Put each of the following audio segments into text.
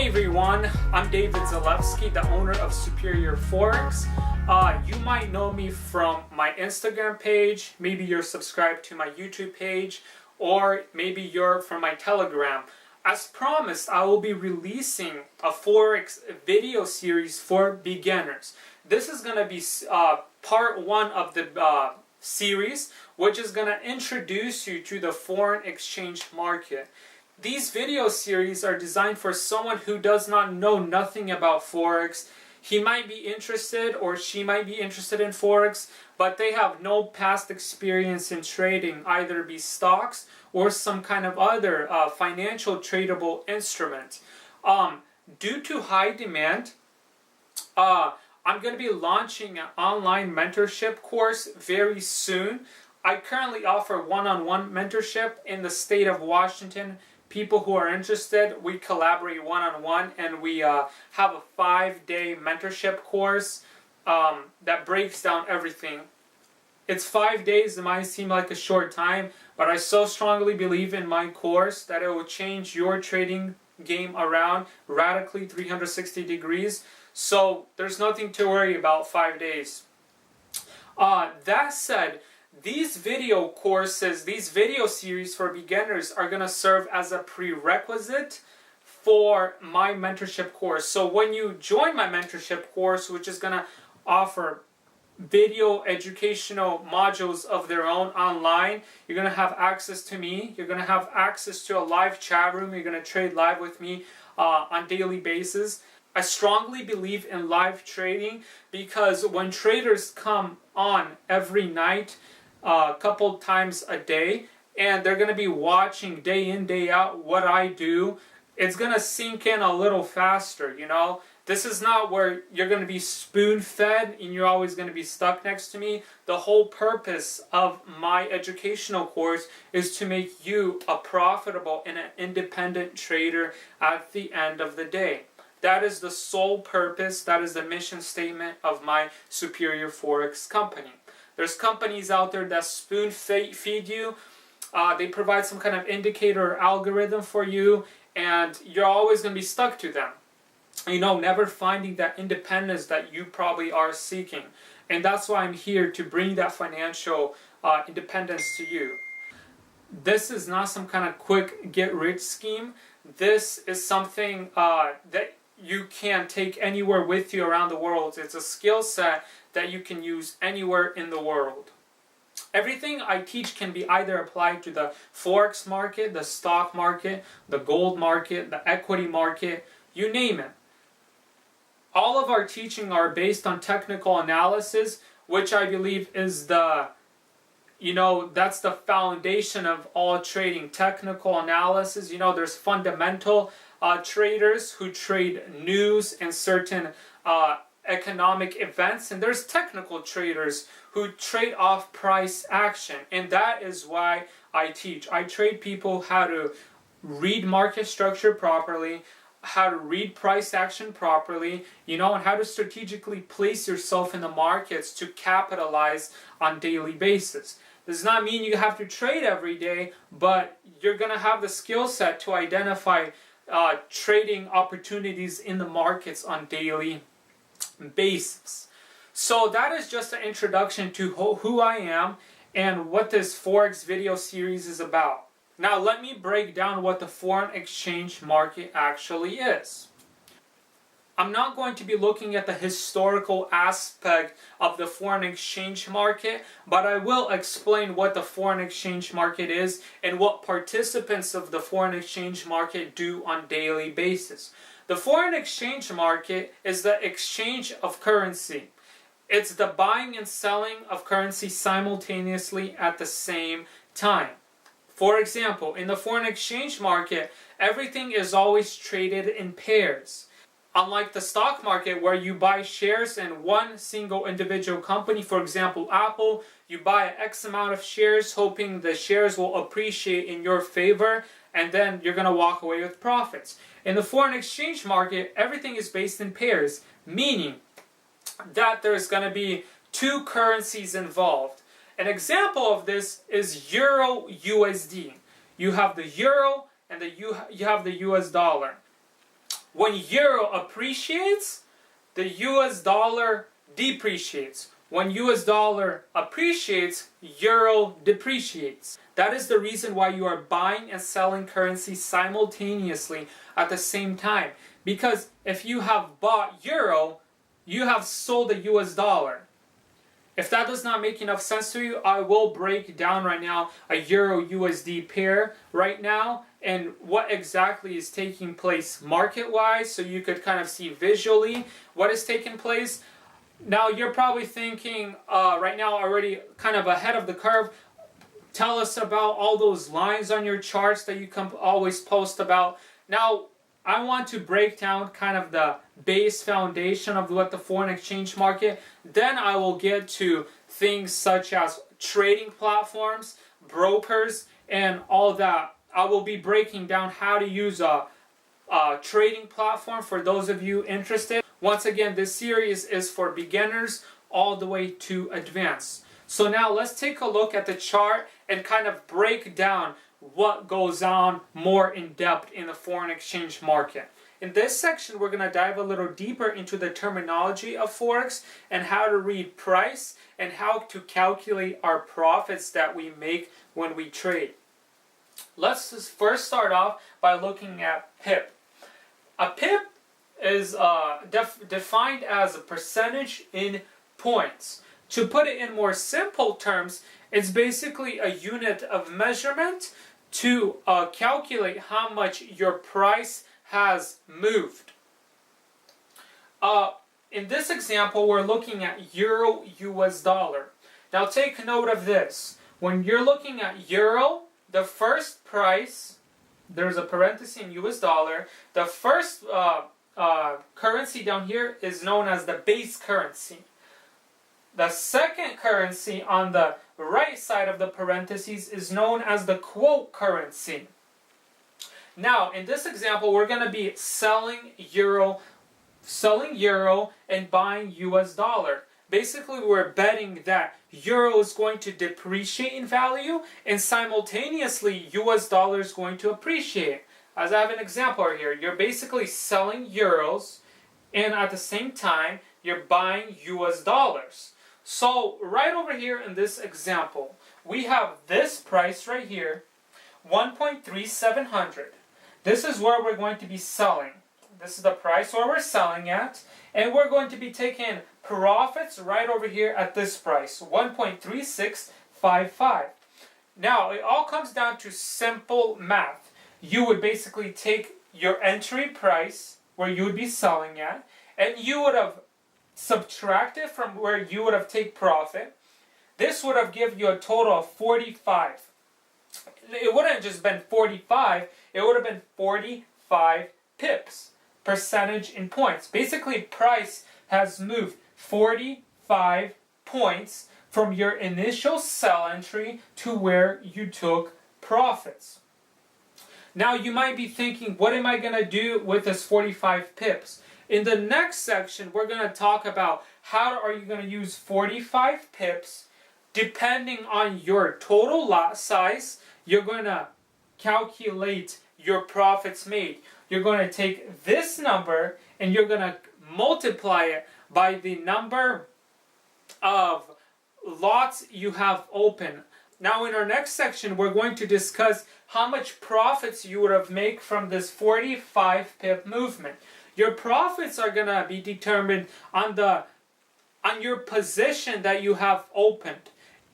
Hey everyone, I'm David Zalewski, the owner of Superior Forex. You might know me from my Instagram page, maybe you're subscribed to my YouTube page, or maybe you're from my Telegram. As promised, I will be releasing a Forex video series for beginners. This is going to be part one of the series, which is going to introduce you to the foreign exchange market. These video series are designed for someone who does not know nothing about Forex. He might be interested or she might be interested in Forex, but they have no past experience in trading, either be stocks or some kind of other financial tradable instrument. Due to high demand, I'm going to be launching an online mentorship course very soon. I currently offer one-on-one mentorship in the state of Washington. People who are interested, we collaborate one-on-one, and we have a 5-day mentorship course that breaks down everything. It's 5 days. It might seem like a short time, but I so strongly believe in my course that it will change your trading game around radically 360 degrees. So there's nothing to worry about 5 days. That said, these video courses, these video series for beginners are going to serve as a prerequisite for my mentorship course. So when you join my mentorship course, which is going to offer video educational modules of their own online, you're going to have access to me. You're going to have access to a live chat room. You're going to trade live with me on a daily basis. I strongly believe in live trading because when traders come on every night, a couple times a day, and they're going to be watching day in, day out what I do, it's going to sink in a little faster, you know. This is not where you're going to be spoon-fed and you're always going to be stuck next to me. The whole purpose of my educational course is to make you a profitable and an independent trader at the end of the day. That is the sole purpose, that is the mission statement of my Superior Forex company. There's companies out there that spoon feed you. They provide some kind of indicator or algorithm for you, and you're always going to be stuck to them. You know, never finding that independence that you probably are seeking. And that's why I'm here to bring that financial independence to you. This is not some kind of quick get-rich scheme. This is something that you can take anywhere with you around the world. It's a skill set that you can use anywhere in the world. Everything I teach can be either applied to the Forex market, the stock market, the gold market, the equity market, you name it. All of our teaching are based on technical analysis, which I believe is that's the foundation of all trading. Technical analysis, there's fundamental traders who trade news and certain economic events, and there's technical traders who trade off price action, and that is why I teach. I trade people how to read market structure properly, how to read price action properly, and how to strategically place yourself in the markets to capitalize on daily basis. Does not mean you have to trade every day, but you're going to have the skill set to identify trading opportunities in the markets on daily basis. So that is just an introduction to who I am and what this Forex video series is about. Now let me break down what the foreign exchange market actually is. I'm not going to be looking at the historical aspect of the foreign exchange market, but I will explain what the foreign exchange market is and what participants of the foreign exchange market do on a daily basis. The foreign exchange market is the exchange of currency. It's the buying and selling of currency simultaneously at the same time. For example, in the foreign exchange market, everything is always traded in pairs. Unlike the stock market where you buy shares in one single individual company, for example, Apple, you buy X amount of shares hoping the shares will appreciate in your favor, and then you're going to walk away with profits. In the foreign exchange market, everything is based in pairs, meaning that there's going to be two currencies involved. An example of this is Euro USD. You have the Euro and you have the US dollar. When euro appreciates, the US dollar depreciates. When US dollar appreciates, euro depreciates. That is the reason why you are buying and selling currency simultaneously at the same time. Because if you have bought euro, you have sold the US dollar. If that does not make enough sense to you, I will break down right now a euro USD pair right now and what exactly is taking place market-wise, so you could kind of see visually what is taking place. Now you're probably thinking right now already kind of ahead of the curve. Tell us about all those lines on your charts that you always post about. Now I want to break down kind of the base foundation of what the foreign exchange market. Then I will get to things such as trading platforms, brokers, and all that. I will be breaking down how to use a trading platform for those of you interested. Once again, this series is for beginners all the way to advanced. So now let's take a look at the chart and kind of break down what goes on more in depth in the foreign exchange market. In this section, we're going to dive a little deeper into the terminology of Forex and how to read price and how to calculate our profits that we make when we trade. Let's just first start off by looking at PIP. A PIP is defined as a percentage in points. To put it in more simple terms, it's basically a unit of measurement to calculate how much your price has moved. In this example, we're looking at euro US dollar. Now take note of this. When you're looking at euro, the first price, there's a parenthesis in US dollar, the first currency down here is known as the base currency. The second currency on the right side of the parentheses is known as the quote currency. Now, in this example, we're going to be selling euro and buying US dollar. Basically, we're betting that euro is going to depreciate in value and simultaneously US dollar is going to appreciate. As I have an example right here, you're basically selling euros and at the same time, you're buying US dollars. So right over here in this example, we have this price right here, 1.3700. This is where we're going to be selling. This is the price where we're selling at. And we're going to be taking profits right over here at this price, 1.3655. Now, it all comes down to simple math. You would basically take your entry price, where you would be selling at, and you would have subtracted from where you would have taken profit. This would have given you a total of 45. It wouldn't have just been 45, it would have been 45 pips, percentage in points. Basically, price has moved 45 points from your initial sell entry to where you took profits. Now you might be thinking, what am I going to do with this 45 pips? In the next section, we're going to talk about how are you going to use 45 pips depending on your total lot size. You're going to calculate your profits made. You're going to take this number and you're going to multiply it by the number of lots you have open. Now in our next section, we're going to discuss how much profits you would have made from this 45 pip movement. Your profits are going to be determined on your position that you have opened.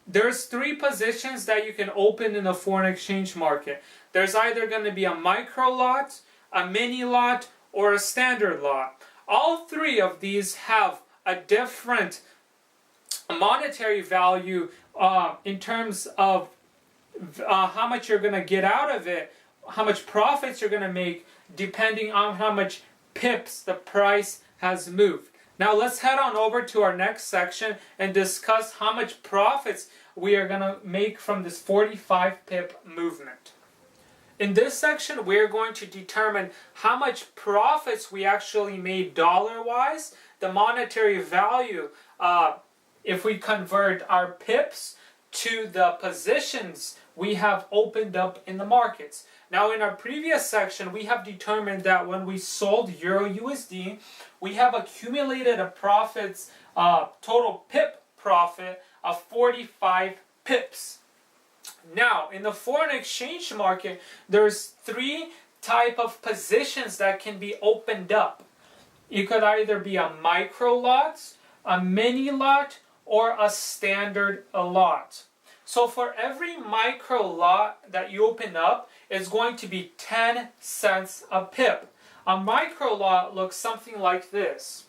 There's 3 positions that you can open in the foreign exchange market. There's either going to be a micro lot, a mini lot, or a standard lot. All 3 of these have a different monetary value in terms of how much you're going to get out of it, how much profits you're going to make, depending on how much pips the price has moved. Now let's head on over to our next section and discuss how much profits we are going to make from this 45 pip movement. In this section, we're going to determine how much profits we actually made dollar-wise, the monetary value, if we convert our pips to the positions we have opened up in the markets. Now in our previous section, we have determined that when we sold Euro USD, we have accumulated a profits, total pip profit of 45 pips. Now in the foreign exchange market, there's three type of positions that can be opened up. It could either be a micro lot, a mini lot, or a standard lot. So for every micro lot that you open up, it's going to be 10 cents a pip. A micro lot looks something like this.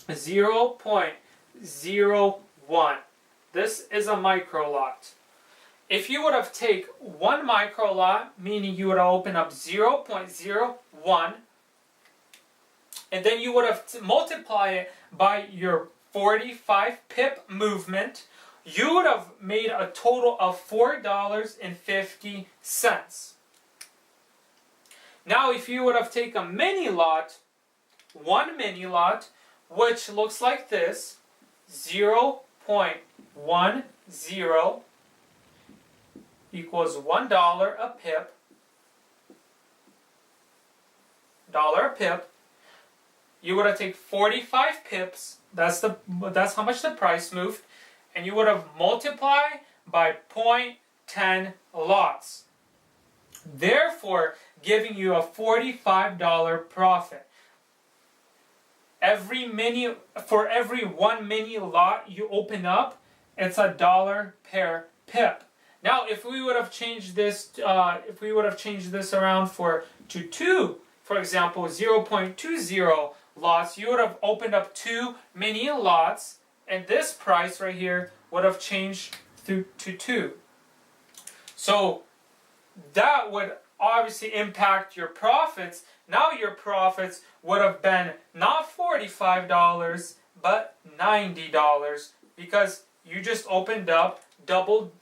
0.01. This is a micro lot. If you would have taken one micro lot, meaning you would have opened up 0.01, and then you would have multiplied it by your 45 pip movement, you would have made a total of $4.50. Now if you would have taken a mini lot, one mini lot, which looks like this, 0.10 equals $1 a pip, you would have taken 45 pips, that's how much the price moved, and you would have multiplied by 0.10 lots, therefore giving you a $45 profit. For every one mini lot you open up, it's $1 per pip. Now, if we would have changed this, around to two, for example, 0.20 lots, you would have opened up two mini lots, and this price right here would have changed to 2. So that would obviously impact your profits. Now your profits would have been not $45, but $90, because you just opened up, doubled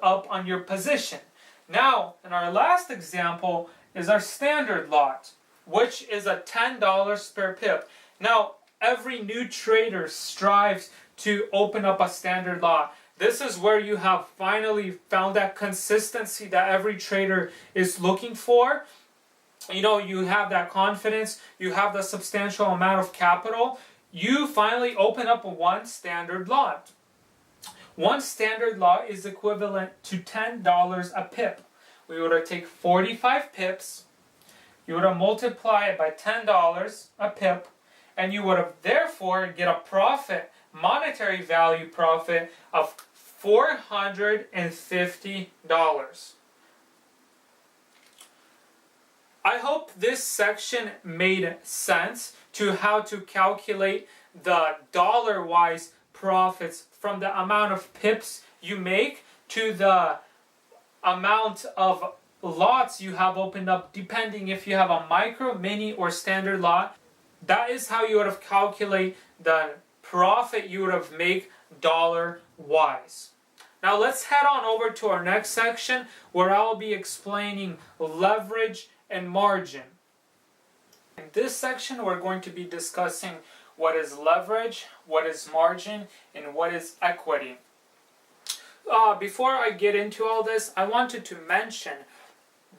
up on your position. Now, in our last example is our standard lot, which is a $10 per pip. Now, every new trader strives to open up a standard lot. This is where you have finally found that consistency that every trader is looking for. You know, you have that confidence, you have the substantial amount of capital, you finally open up one standard lot. One standard lot is equivalent to $10 a pip. We would have taken 45 pips, you would have multiplied it by $10 a pip, and you would have therefore get a profit, monetary value profit of $450. I hope this section made sense to how to calculate the dollar-wise profits from the amount of pips you make to the amount of lots you have opened up, depending if you have a micro, mini, or standard lot. That is how you would have calculated the profit you would have made dollar-wise. Now let's head on over to our next section, where I'll be explaining leverage and margin. In this section, we're going to be discussing what is leverage, what is margin, and what is equity. Before I get into all this, I wanted to mention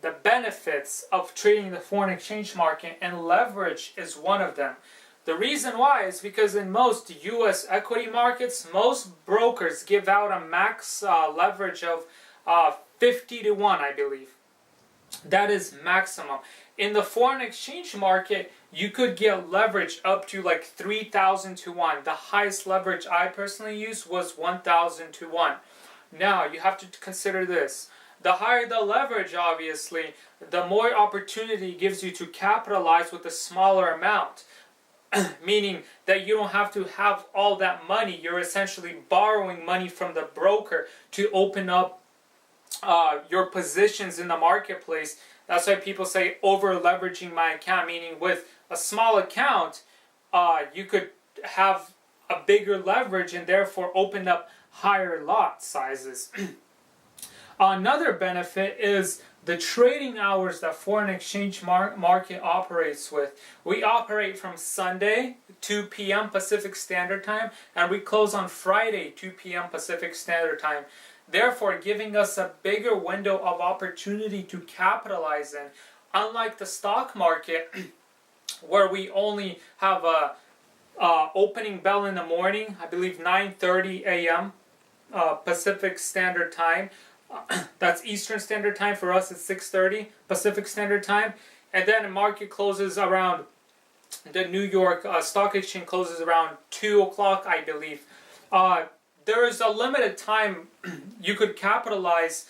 the benefits of trading the foreign exchange market, and leverage is one of them. The reason why is because in most U.S. equity markets, most brokers give out a max leverage of 50 to 1, I believe. That is maximum. In the foreign exchange market, you could get leverage up to like 3,000 to 1. The highest leverage I personally used was 1,000 to 1. Now, you have to consider this. The higher the leverage, obviously, the more opportunity it gives you to capitalize with a smaller amount. Meaning that you don't have to have all that money. You're essentially borrowing money from the broker to open up your positions in the marketplace. That's why people say over leveraging my account, meaning with a small account, you could have a bigger leverage and therefore open up higher lot sizes. Another benefit is the trading hours that foreign exchange market operates with. We operate from Sunday 2 p.m. Pacific Standard Time, and we close on Friday 2 p.m. Pacific Standard Time, therefore giving us a bigger window of opportunity to capitalize in. Unlike the stock market, where we only have a opening bell in the morning, I believe 9:30 a.m. Pacific Standard Time. That's Eastern Standard Time. For us, it's 6:30 Pacific Standard Time. And then the market closes around, the New York Stock Exchange closes around 2 o'clock, I believe. There is a limited time you could capitalize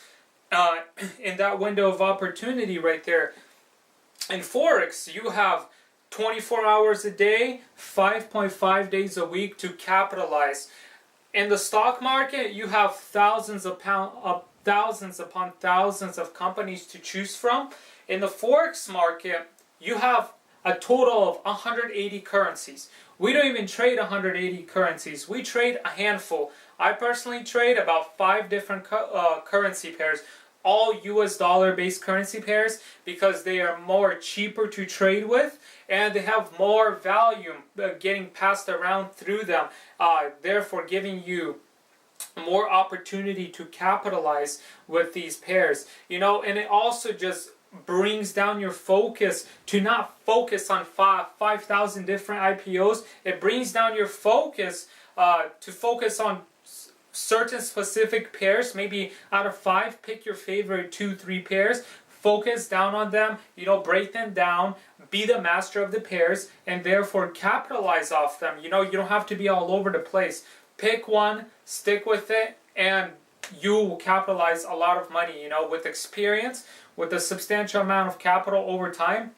in that window of opportunity right there. In Forex, you have 24 hours a day, 5.5 days a week to capitalize. In the stock market, you have thousands upon thousands of companies to choose from. In the Forex market, you have a total of 180 currencies. We don't even trade 180 currencies. We trade a handful. I personally trade about 5 different currency pairs, all US dollar based currency pairs, because they are more cheaper to trade with and they have more value getting passed around through them, therefore giving you more opportunity to capitalize with these pairs. You know, and it also just brings down your focus to not focus on 5,000 different IPOs. It brings down your focus to focus on certain specific pairs. Maybe out of 5, pick your favorite 2-3 pairs, focus down on them, you know, break them down, be the master of the pairs, and therefore capitalize off them. You know, you don't have to be all over the place. Pick one, stick with it, and you will capitalize a lot of money. You know, with experience, with a substantial amount of capital over time,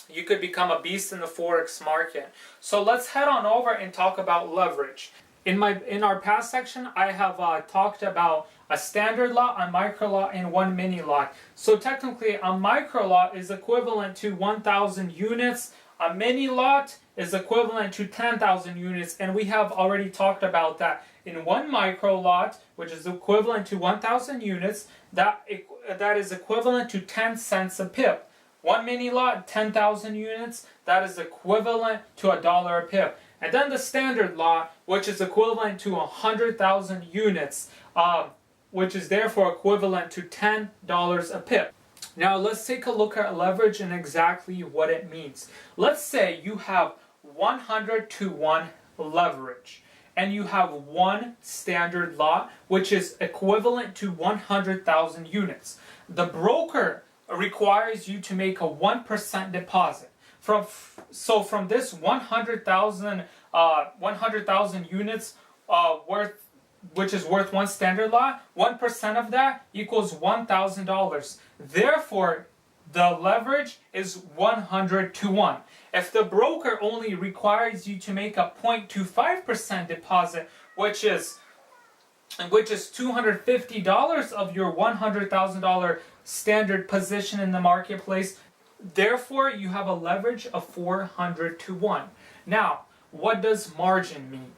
you could become a beast in the Forex market. So let's head on over and talk about leverage. In our past section, I have talked about a standard lot, a micro lot, and one mini lot. So technically, a micro lot is equivalent to 1,000 units. A mini lot is equivalent to 10,000 units, and we have already talked about that. In one micro lot, which is equivalent to 1,000 units, that is equivalent to 10 cents a pip. One mini lot, 10,000 units, that is equivalent to $1 a pip. And then the standard lot, which is equivalent to 100,000 units, which is therefore equivalent to $10 a pip. Now let's take a look at leverage and exactly what it means. Let's say you have 100 to 1 leverage, and you have one standard lot, which is equivalent to 100,000 units. The broker requires you to make a 1% deposit. From this 100,000 units which is worth one standard lot, 1% of that equals $1,000. Therefore, the leverage is 100 to 1. If the broker only requires you to make a 0.25% deposit, which is $250 of your $100,000 standard position in the marketplace, therefore you have a leverage of 400 to 1. Now, what does margin mean?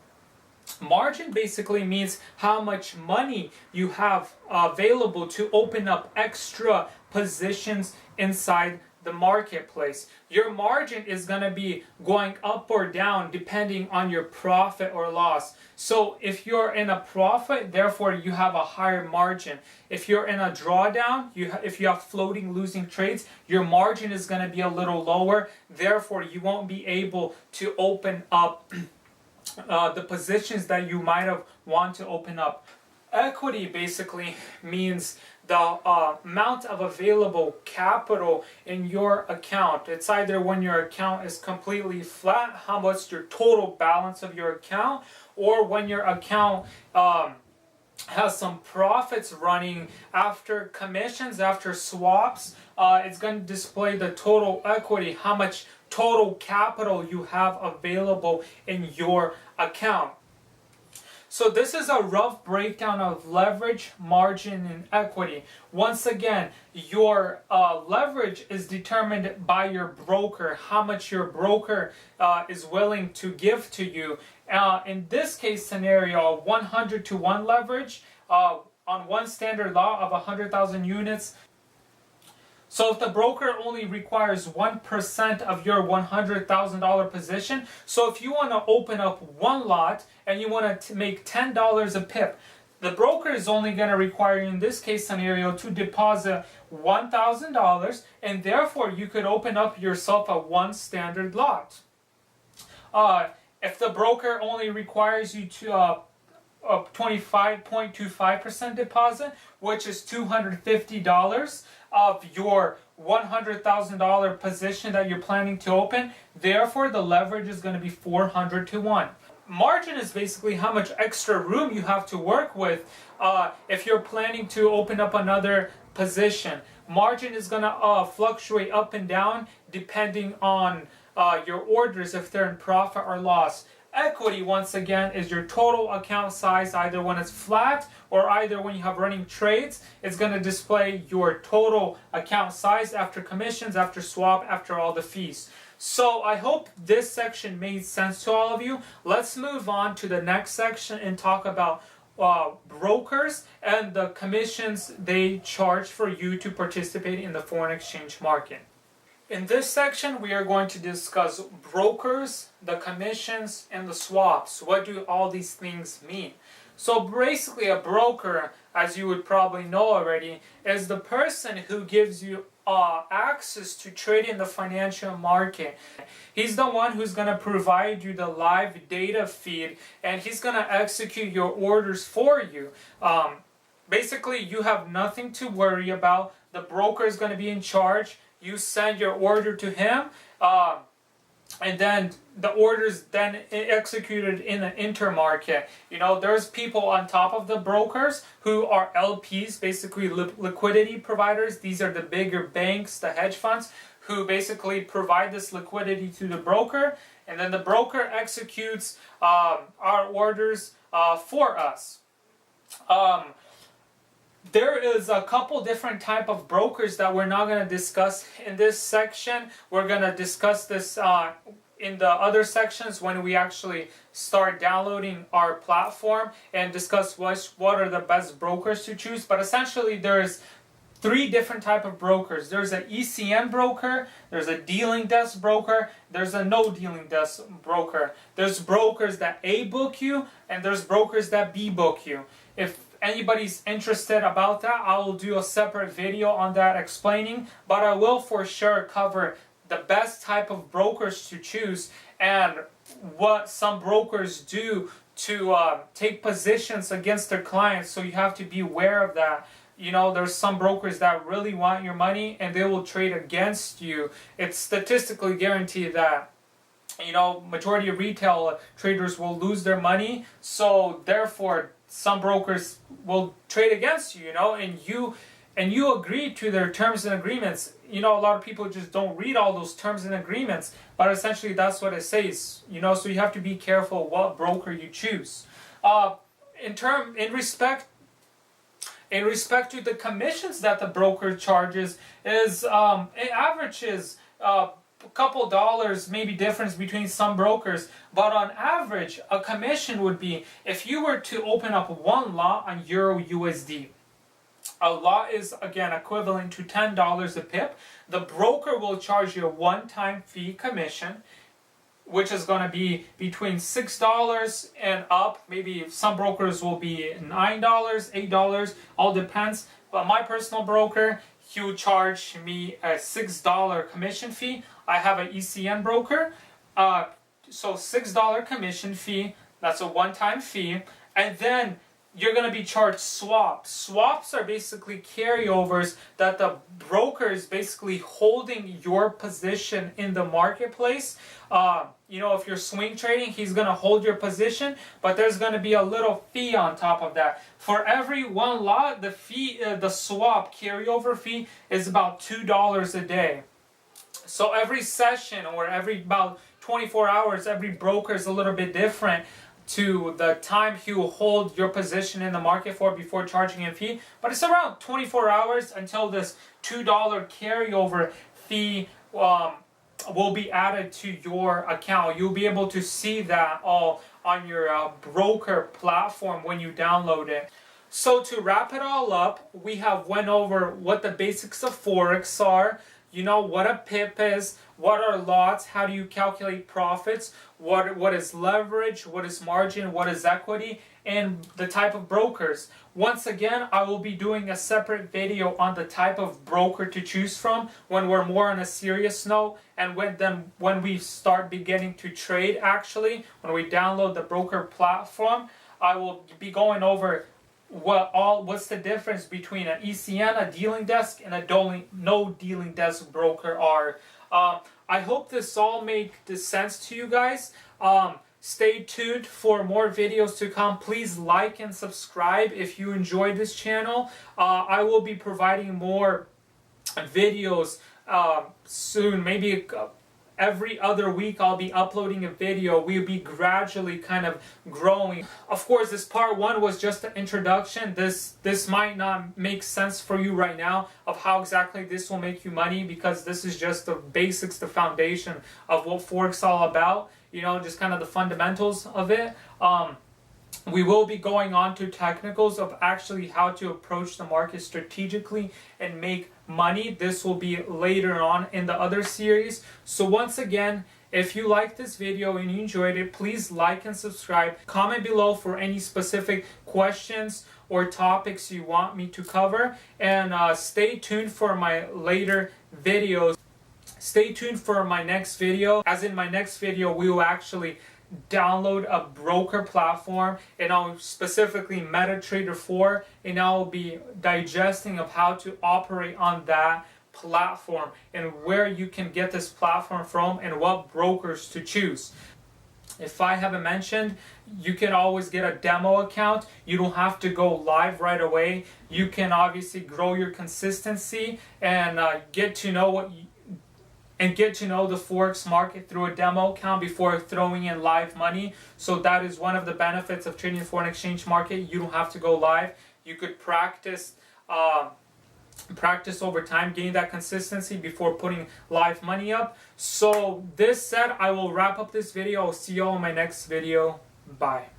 Margin basically means how much money you have available to open up extra positions inside the marketplace. Your margin is going to be going up or down depending on your profit or loss. So if you're in a profit, therefore you have a higher margin. If you're in a drawdown, if you have floating losing trades, your margin is going to be a little lower. Therefore you won't be able to open up the positions that you might have want to open up. Equity basically means the amount of available capital in your account. It's either when your account is completely flat, how much your total balance of your account, or when your account has some profits running after commissions, after swaps. It's going to display the total equity, how much total capital you have available in your account. So this is a rough breakdown of leverage, margin, and equity. Once again, your leverage is determined by your broker, how much your broker is willing to give to you. In this case scenario, 100 to 1 leverage on one standard lot of 100,000 units, So if the broker only requires 1% of your $100,000 position, so if you want to open up one lot and you want to make $10 a pip, the broker is only going to require you in this case scenario to deposit $1,000, and therefore you could open up yourself a one standard lot. If the broker only requires you to a 25.25% deposit, which is $250 of your $100,000 position that you're planning to open, therefore the leverage is going to be 400 to 1. Margin is basically how much extra room you have to work with if you're planning to open up another position. Margin is going to fluctuate up and down depending on your orders, if they're in profit or loss. Equity, once again, is your total account size, either when it's flat or either when you have running trades. It's going to display your total account size after commissions, after swap, after all the fees. So I hope this section made sense to all of you. Let's move on to the next section and talk about brokers and the commissions they charge for you to participate in the foreign exchange market. In this section, we are going to discuss brokers, the commissions, and the swaps. What do all these things mean? So basically, a broker, as you would probably know already, is the person who gives you access to trade in the financial market. He's the one who's going to provide you the live data feed, and he's going to execute your orders for you. Basically, you have nothing to worry about. The broker is going to be in charge. You send your order to him, and then the order's then executed in an intermarket. You know, there's people on top of the brokers who are LPs, basically liquidity providers. These are the bigger banks, the hedge funds, who basically provide this liquidity to the broker, and then the broker executes our orders for us. There is a couple different type of brokers that we're not going to discuss in this section. We're going to discuss this in the other sections when we actually start downloading our platform and discuss what are the best brokers to choose. But essentially there's three different type of brokers. There's an ECN broker, there's a dealing desk broker, there's a no dealing desk broker. There's brokers that A book you, and there's brokers that B book you. If anybody's interested about that, I will do a separate video on that explaining, but I will for sure cover the best type of brokers to choose and what some brokers do to take positions against their clients, so you have to be aware of that. You know, there's some brokers that really want your money and they will trade against you. It's statistically guaranteed that, you know, majority of retail traders will lose their money, so therefore some brokers will trade against you, you know, and you agree to their terms and agreements. You know, a lot of people just don't read all those terms and agreements, but essentially that's what it says, you know, so you have to be careful what broker you choose. In respect to the commissions that the broker charges, is it averages a couple dollars, maybe difference between some brokers, but on average a commission would be, if you were to open up one lot on Euro USD, a lot is again equivalent to $10 a pip. The broker will charge you a one-time fee commission, which is going to be between $6 and up. Maybe some brokers will be $9, $8, all depends. But my personal broker, he would charge me a $6 commission fee. I have an ECN broker, so $6 commission fee, that's a one-time fee, and then you're going to be charged swaps. Swaps are basically carryovers that the broker is basically holding your position in the marketplace. You know, if you're swing trading, he's going to hold your position, but there's going to be a little fee on top of that. For every one lot, the fee, the swap carryover fee is about $2 a day. So every session, or every about 24 hours, every broker is a little bit different to the time he will hold your position in the market for before charging a fee. But it's around 24 hours until this $2 carryover fee will be added to your account. You'll be able to see that all on your broker platform when you download it. So to wrap it all up, we have went over what the basics of Forex are, you know, what a pip is, what are lots, how do you calculate profits, what is leverage, what is margin, what is equity, and the type of brokers. Once again, I will be doing a separate video on the type of broker to choose from when we're more on a serious note, and when we start beginning to trade when we download the broker platform, I will be going over what's the difference between an ECN, a dealing desk, and a no dealing desk broker are. I hope this all makes sense to you guys. Stay tuned for more videos to come. Please like and subscribe if you enjoyed this channel. I will be providing more videos soon. Maybe every other week I'll be uploading a video. We'll be gradually kind of growing. Of course, this part 1 was just an introduction. This might not make sense for you right now of how exactly this will make you money, because this is just the basics, the foundation of what Forex is all about. You know, just kind of the fundamentals of it. We will be going on to technicals of actually how to approach the market strategically and make money. This will be later on in the other series. So once again, if you liked this video and you enjoyed it, please like and subscribe. Comment below for any specific questions or topics you want me to cover. And stay tuned for my later videos. Stay tuned for my next video. As in my next video, we will actually download a broker platform, and I'll specifically MetaTrader 4, and I'll be digesting of how to operate on that platform and where you can get this platform from and what brokers to choose. If I haven't mentioned, you can always get a demo account. You don't have to go live right away. You can obviously grow your consistency and get to know the Forex market through a demo account before throwing in live money. So that is one of the benefits of trading the foreign exchange market. You don't have to go live. You could practice over time, gain that consistency before putting live money up. So this said, I will wrap up this video. I'll see you all in my next video. Bye.